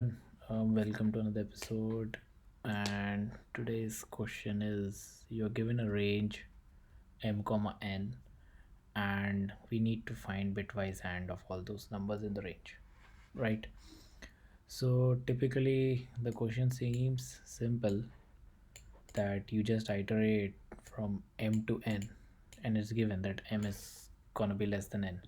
Welcome to another episode. And today's question is you're given a range m comma n, and we need to find bitwise and of all those numbers in the range, right? So typically the question seems simple, that you just iterate from m to n, and it's given that m is gonna be less than n,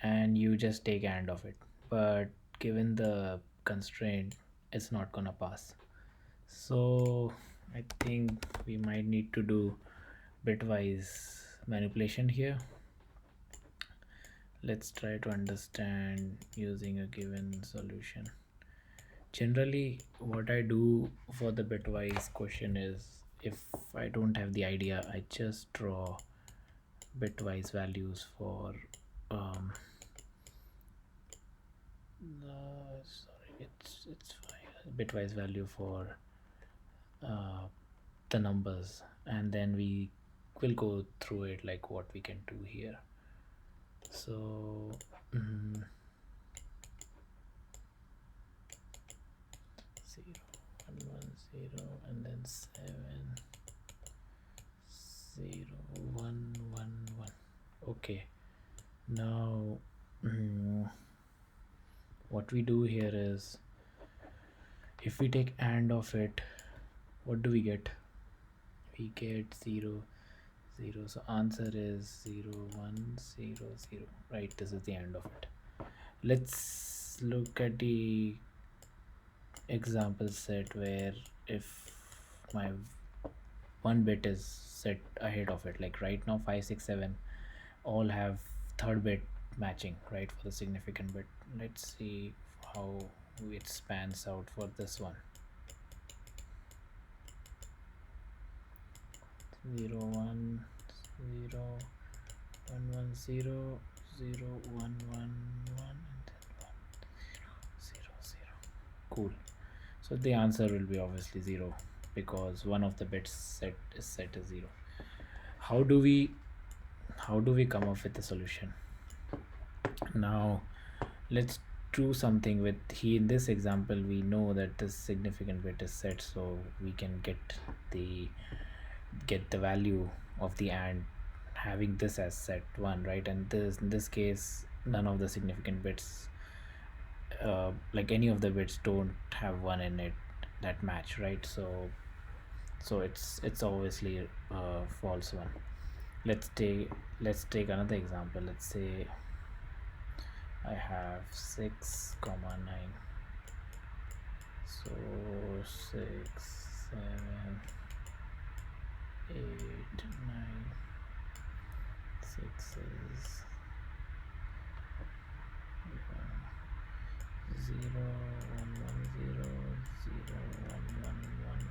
and you just take and of it. But given the constraint, it's not gonna pass. So I think we might need to do bitwise manipulation here. Let's try to understand using a given solution. Generally, what I do for the bitwise question is, if I don't have the idea, I just draw bitwise values for um sorry, it's fine, bitwise value for uh, the numbers, and then we will go through it like what we can do here. So mm, 0 1 1 0, and then 7 0 1 1 1. Okay, now what we do here is, if we take and of it, what do we get? We get 0 0. So answer is 0 1 0 0, right? This is the end of it. Let's look at the example set where if my one bit is set ahead of it, like right now 5 6 7 all have third bit matching, right, for the significant bit. Let's see how it spans out for this one. 0 1 0 1 1 0 0 1 1 1, and then 0 0. Cool. So the answer will be obviously 0, because one of the bits set as 0. How do we come up with a solution? Now let's do something with, in this example we know that this significant bit is set, so we can the get the value of the and having this as set 1, right? And this, in this case, none of the significant bits, like any of the bits don't have 1 in it that match, right? So it's obviously a false one. Let's take another example. Let's say I have 6 comma 9. So 6 7 8 9, 6 is 0 1 1 0 0 1 1 1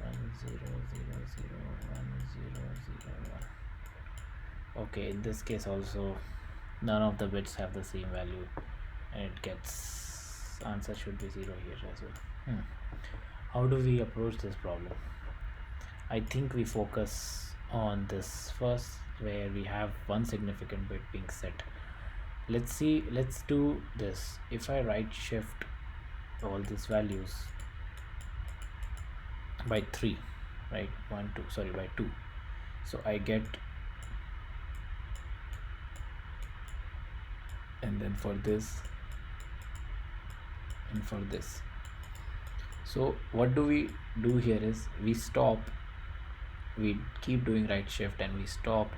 1 0 0 0 1 0 0 1. Okay, in this case also none of the bits have the same value, and it gets, answer should be 0 here as well. How do we approach this problem? I think we focus on this first, where we have one significant bit being set. Let's do this. If I right shift all these values by 3, right, 1 2, sorry, by 2, so I get, and then for this and for this. So what do we do here is, we keep doing right shift, and we stop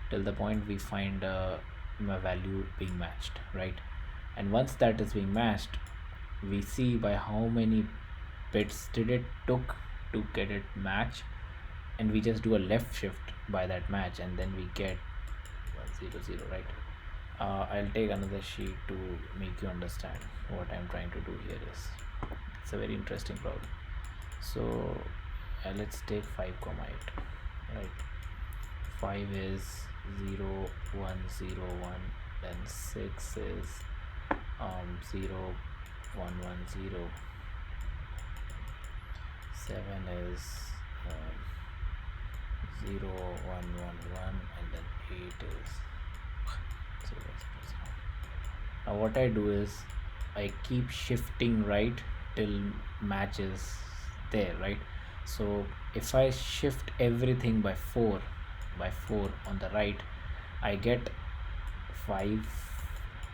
till the point we find a value being matched, right? And once that is being matched, we see by how many bits did it took to get it match, and we just do a left shift by that match, and then we get 1 0 0, right? I'll take another sheet to make you understand what I'm trying to do here. It's a very interesting problem. So let's take 5 comma 8, right? 5 is 0 1 0 1, then 6 is 0 1 1 0, 7 is um, 0 1 1 1, and then 8 is 0 0 0. Now what I do is, I keep shifting right till match is there, right? So if I shift everything by 4 on the right, I get 5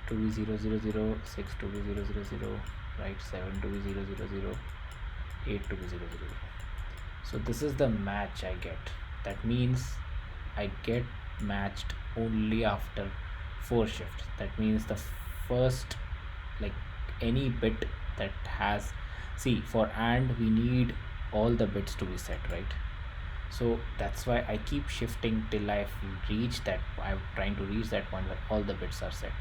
to be 000, 6 to be 000, right? 7 to be 000, 8 to be 000. So this is the match I get. That means I get matched only after 4 shifts. That means the first, like, any bit that has, see, for and we need all the bits to be set, right? So that's why I keep shifting till I reach that. I'm trying to reach that point where all the bits are set,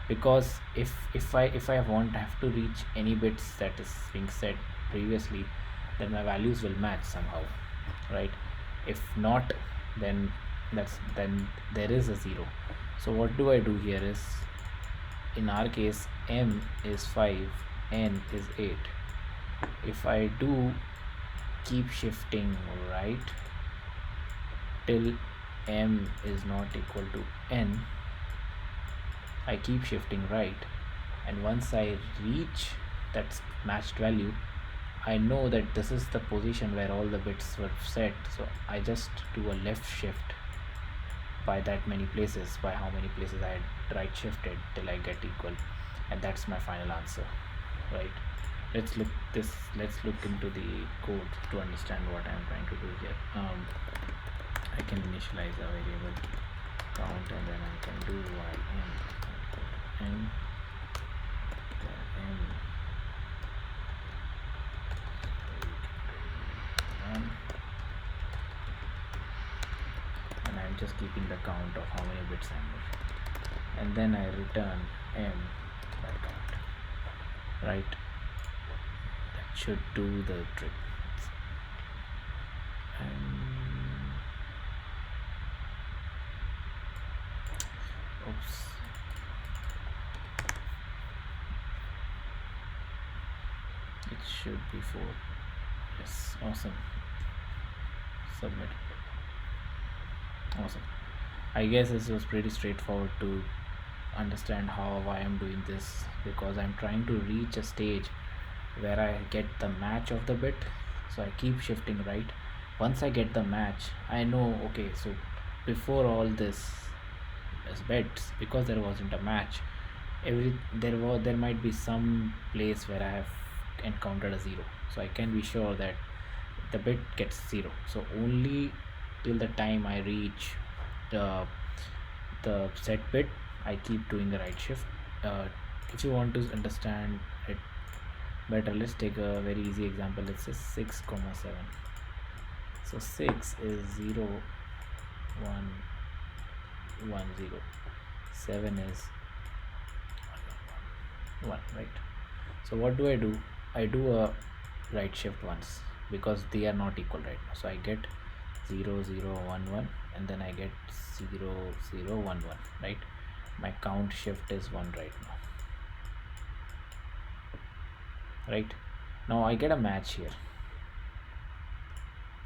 because if I want have to reach any bits that is being set previously, then my values will match somehow, right? If not, then then there is a 0. So what do I do here is, in our case, m is 5, n is 8. If I do keep shifting right till m is not equal to n, I keep shifting right, and once I reach that matched value, I know that this is the position where all the bits were set, so I just do a left shift by that many places, by how many places I had right shifted till I get equal, and that's my final answer, right? Let's look into the code to understand what I'm trying to do here. I can initialize a variable count, and then I can do while n m and I'm just keeping the count of how many bits I'm there, and then I return m by count, right? That should do the trick. And oops, it should be 4. Yes, awesome. Submit. Awesome. I guess this was pretty straightforward to understand how I am doing this, because I'm trying to reach a stage where I get the match of the bit. So I keep shifting right. Once I get the match, I know, okay, so before all this bets, because there wasn't a match, there might be some place where I have encountered a 0, so I can be sure that the bit gets 0. So only till the time I reach the set bit, I keep doing the right shift. If you want to understand it better, let's take a very easy example. Let's say 6 comma 7. So 6 is 0 1 1 0, 7 is 1, right? So what do? I do a right shift once, because they are not equal right now. So I get 0 0 1 1, and then I get 0 0 1 1, right? My count shift is 1 right now, right? Now I get a match here,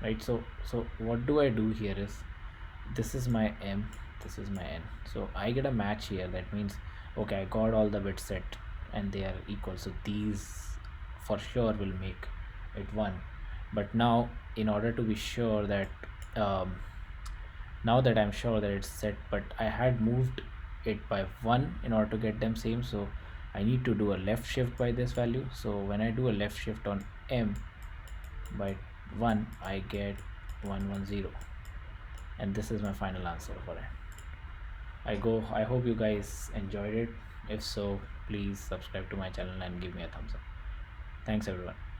right? So what do I do here is, this is my m, this is my n, so I get a match here. That means, okay, I got all the bits set and they are equal, so these for sure will make it 1. But now, in order to be sure that now that I'm sure that it's set, but I had moved it by 1 in order to get them same, so I need to do a left shift by this value. So when I do a left shift on m by 1, I get 1 1 0, and this is my final answer for it. I hope you guys enjoyed it. If so, please subscribe to my channel and give me a thumbs up. Thanks everyone.